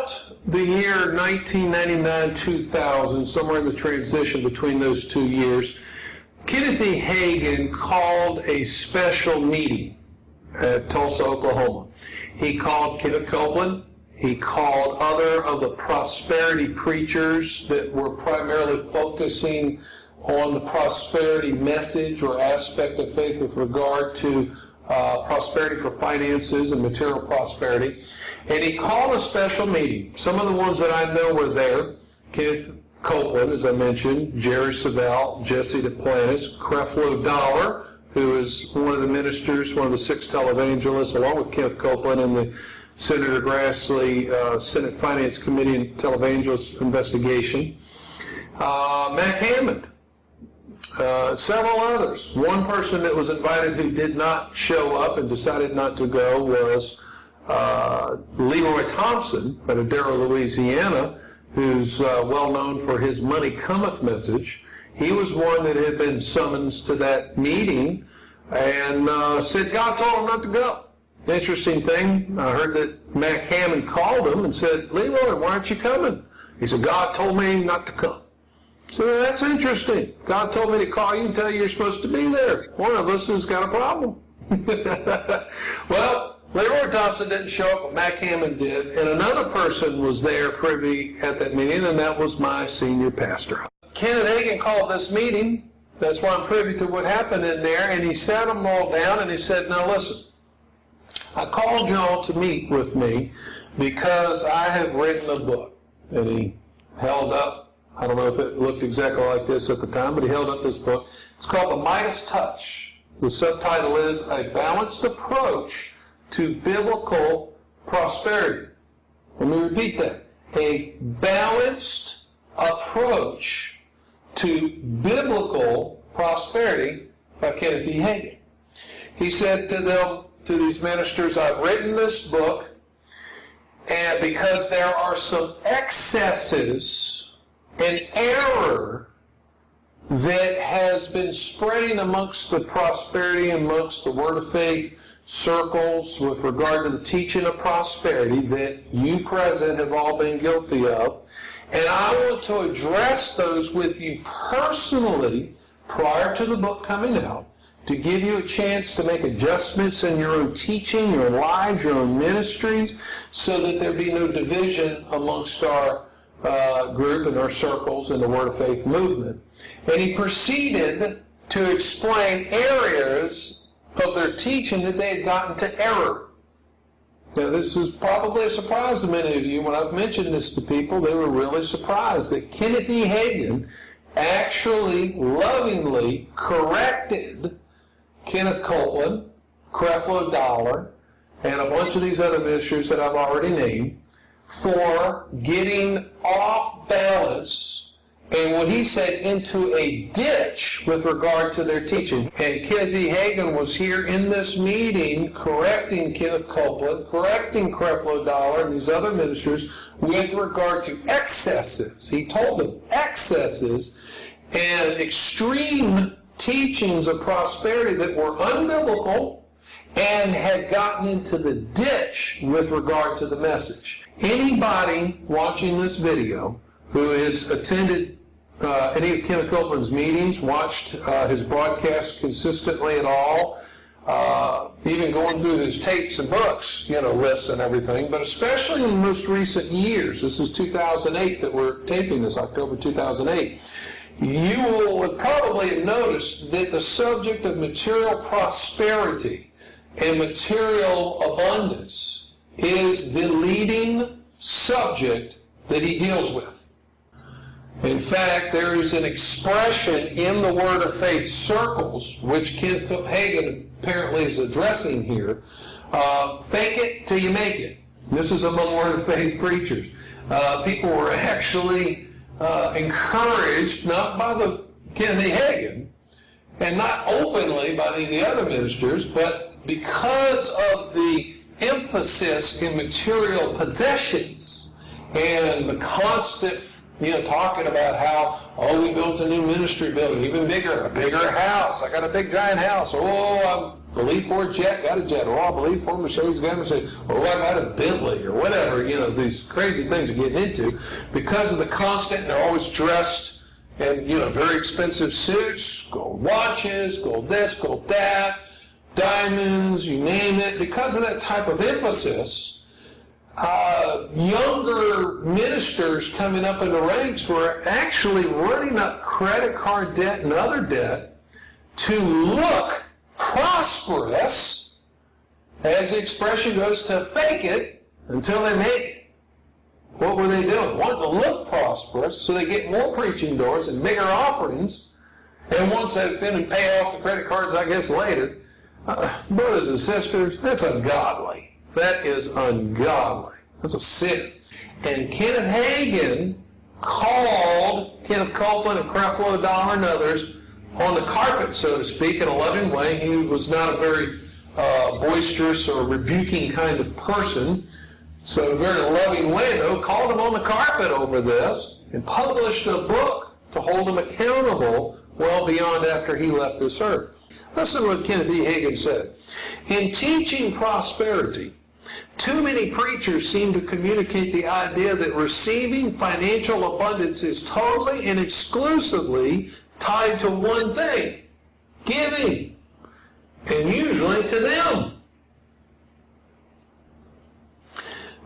about the year 1999-2000, somewhere in the transition between those 2 years, Kenneth E. Hagin called a special meeting at Tulsa, Oklahoma. He called Kenneth Copeland. He called other of the prosperity preachers that were primarily focusing on the prosperity message or aspect of faith with regard to prosperity for finances and material prosperity. And he called a special meeting. Some of the ones that I know were there: Kenneth Copeland, as I mentioned, Jerry Savelle, Jesse Duplantis, Creflo Dollar, who is one of the ministers, one of the 6 televangelists, along with Kenneth Copeland and the Senator Grassley Senate Finance Committee and televangelist investigation. Mac Hammond, several others. One person that was invited who did not show up and decided not to go was Leroy Thompson out of Darrow, Louisiana, who's well known for his Money Cometh message. He was one that had been summoned to that meeting and said God told him not to go. Interesting thing, I heard that Mac Hammond called him and said, "Leroy, why aren't you coming?" He said, "God told me not to come." So that's interesting. God told me to call you and tell you you're supposed to be there. One of us has got a problem. Well, Leroy Thompson didn't show up, but Mac Hammond did. And another person was there privy at that meeting, and that was my senior pastor. Kenneth Hagin called this meeting. That's why I'm privy to what happened in there. And he sat them all down and he said, "Now listen, I called y'all to meet with me because I have written a book." And he held up, I don't know if it looked exactly like this at the time, but he held up this book. It's called The Midas Touch. The subtitle is A Balanced Approach to Biblical Prosperity. Let me repeat that. A Balanced Approach to Biblical Prosperity by Kenneth E. Hagin. He said to them, to these ministers, "I've written this book, and because there are some excesses and error that has been spreading amongst the prosperity, amongst the Word of Faith circles with regard to the teaching of prosperity that you present have all been guilty of, and I want to address those with you personally prior to the book coming out, to give you a chance to make adjustments in your own teaching, your own lives, your own ministries, so that there be no division amongst our group and our circles in the Word of Faith movement." And he proceeded to explain areas of their teaching that they had gotten to error. Now, this is probably a surprise to many of you. When I've mentioned this to people, they were really surprised that Kenneth E. Hagin actually lovingly corrected Kenneth Copeland, Creflo Dollar, and a bunch of these other ministers that I've already named for getting off balance and what he said into a ditch with regard to their teaching. And Kenneth E. Hagin was here in this meeting correcting Kenneth Copeland, correcting Creflo Dollar and these other ministers with regard to excesses. He told them excesses and extreme teachings of prosperity that were unbiblical and had gotten into the ditch with regard to the message. Anybody watching this video who has attended any of Kenneth Copeland's meetings, watched his broadcasts consistently at all, even going through his tapes and books, lists and everything, but especially in the most recent years, this is 2008 that we're taping this, October 2008, you will have probably noticed that the subject of material prosperity and material abundance is the leading subject that he deals with. In fact, there is an expression in the Word of Faith circles, which Kenneth Hagin apparently is addressing here, fake it till you make it. This is among Word of Faith preachers. People were actually encouraged, not by the Kenneth Hagin, and not openly by any of the other ministers, but because of the emphasis in material possessions and the constant, talking about how, we built a new ministry building, even bigger, a bigger house. I got a big giant house. believe for a jet, got a jet. Or I believe for a Mercedes, got a Mercedes. Or I got a Bentley, or whatever, these crazy things they're getting into. Because of the constant, they're always dressed in, very expensive suits, gold watches, gold this, gold that, diamonds, you name it. Because of that type of emphasis, younger ministers coming up in the ranks were actually running up credit card debt and other debt to look prosperous, as the expression goes, to fake it until they make it. What were they doing? Wanting to look prosperous so they get more preaching doors and bigger offerings, and once they've been and pay off the credit cards, I guess, later. Brothers and sisters, that's ungodly. That is ungodly. That's a sin. And Kenneth Hagin called Kenneth Copeland and Creflo Dollar and others on the carpet, so to speak, in a loving way. He was not a very boisterous or rebuking kind of person. So in a very loving way, though, called him on the carpet over this and published a book to hold him accountable well beyond after he left this earth. Listen to what Kenneth E. Hagin said. In teaching prosperity, too many preachers seem to communicate the idea that receiving financial abundance is totally and exclusively tied to one thing, giving, and usually to them.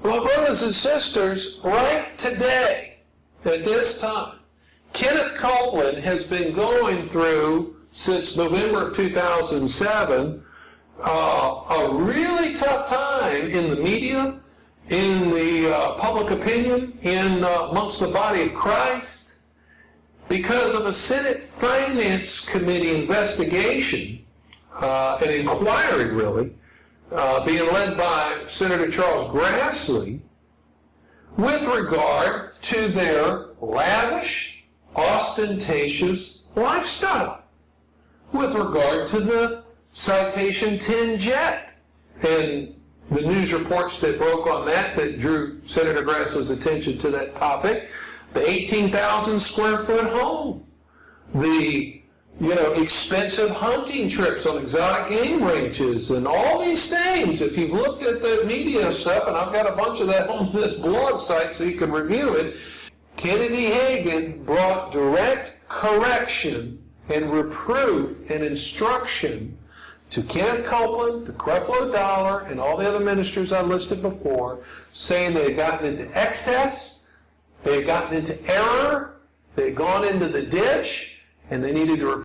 Well, brothers and sisters, right today, at this time, Kenneth Copeland has been going through, since November of 2007, a really tough time in the media, in the public opinion, amongst the body of Christ, because of a Senate Finance Committee investigation, an inquiry really, being led by Senator Charles Grassley, with regard to their lavish, ostentatious lifestyle, with regard to the Citation 10 jet, and the news reports that broke on that drew Senator Grassley's attention to that topic, the 18,000 square foot home, the expensive hunting trips on exotic game ranges, and all these things. If you've looked at the media stuff, and I've got a bunch of that on this blog site so you can review it, Kenneth E. Hagin brought direct correction and reproof and instruction to Kenneth Copeland, to Creflo Dollar, and all the other ministers I listed before, saying they had gotten into excess, they had gotten into error, they had gone into the ditch, and they needed to